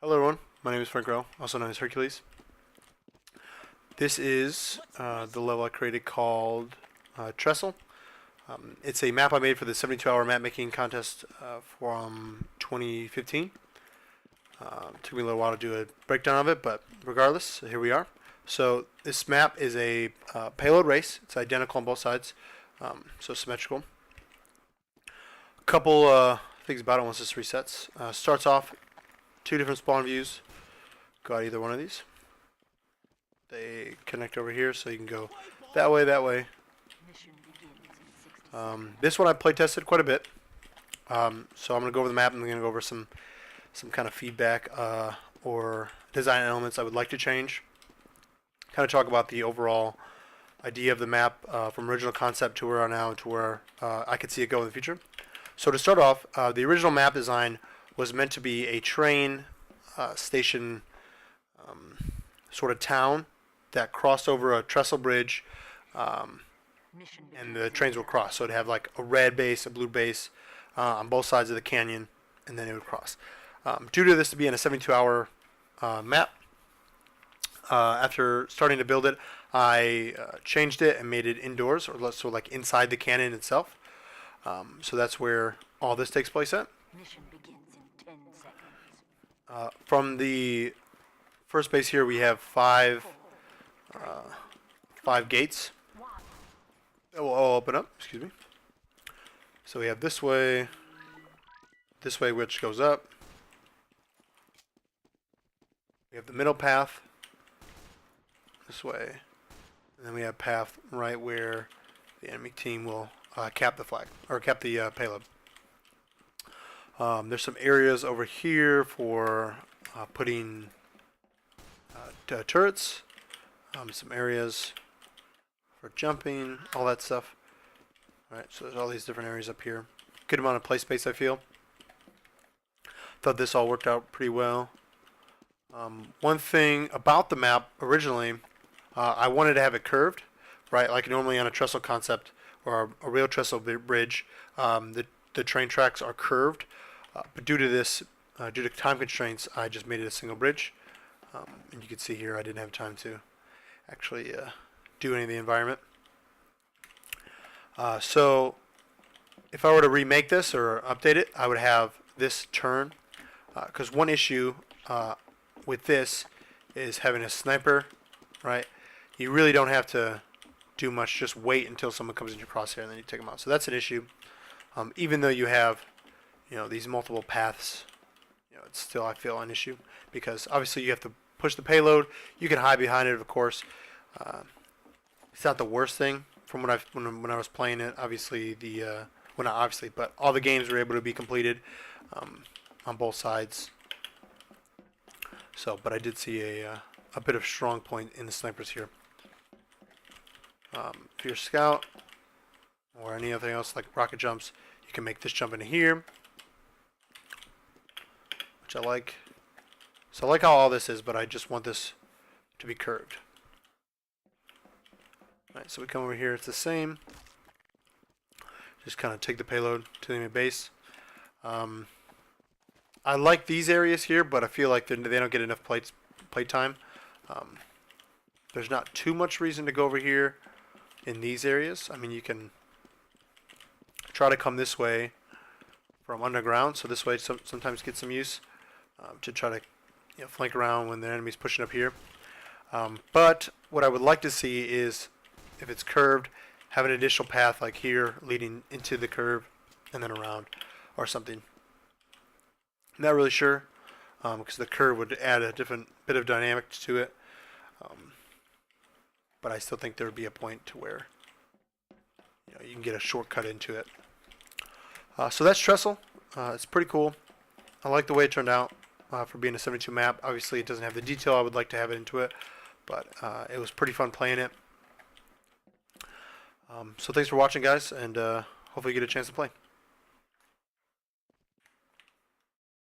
Hello everyone, my name is Frank Rowe, also known as Hercules. This is the level I created called Trestle. It's a map I made for the 72-hour map making contest from 2015. Took me a little while to do a breakdown of it, but regardless, here we are. So this map is a payload race. It's identical on both sides, so symmetrical. A couple things about it once this resets. Starts off two different spawn views. Got either one of these. They connect over here, so you can go that way, that way. This one I play tested quite a bit. So I'm gonna go over the map and I'm gonna go over some kind of feedback or design elements I would like to change. Kind of talk about the overall idea of the map from original concept to where we are now to where I could see it go in the future. So to start off, the original map design was meant to be a train station sort of town that crossed over a trestle bridge, and the trains would cross. So it'd have like a red base, a blue base on both sides of the canyon, and then it would cross. Due to this to be in a 72-hour map, after starting to build it, I changed it and made it indoors, or so like inside the canyon itself. So that's where all this takes place at. From the first base here, we have five gates that will all open up. Excuse me. So we have this way, which goes up. We have the middle path this way, and then we have path right where the enemy team will cap the flag or cap the payload. There's some areas over here for putting turrets, some areas for jumping, all that stuff. Alright, so there's all these different areas up here. Good amount of play space, I feel. Thought this all worked out pretty well. One thing about the map originally, I wanted to have it curved, right? Like normally on a trestle concept or a real trestle bridge, the train tracks are curved. But due to this, due to time constraints, I just made it a single bridge. And you can see here I didn't have time to actually do any of the environment. So if I were to remake this or update it, I would have this turn. Because one issue with this is having a sniper, right? You really don't have to do much. Just wait until someone comes in your crosshair and then you take them out. So that's an issue. Even though you have these multiple paths, it's still, I feel, an issue because obviously you have to push the payload. You can hide behind it, of course. It's not the worst thing from when I was playing it. Obviously well, not obviously, but all the games were able to be completed on both sides. So, but I did see a bit of strong point in the snipers here. If you're a scout or anything else like rocket jumps, you can make this jump into here, which I like. So I like how all this is, but I just want this to be curved. Alright, so we come over here, it's the same. Just kind of take the payload to the enemy base. I like these areas here, but I feel like they don't get enough play time. There's not too much reason to go over here in these areas. I mean, you can try to come this way from underground, so this way sometimes get some use to try to flank around when the enemy's pushing up here. But what I would like to see is, if it's curved, have an additional path like here leading into the curve and then around or something. Not really sure, because the curve would add a different bit of dynamic to it. But I still think there would be a point to where you can get a shortcut into it. So that's Trestle. It's pretty cool. I like the way it turned out for being a 72 map. Obviously, it doesn't have the detail I would like to have it into it, but it was pretty fun playing it. So thanks for watching, guys, and hopefully you get a chance to play.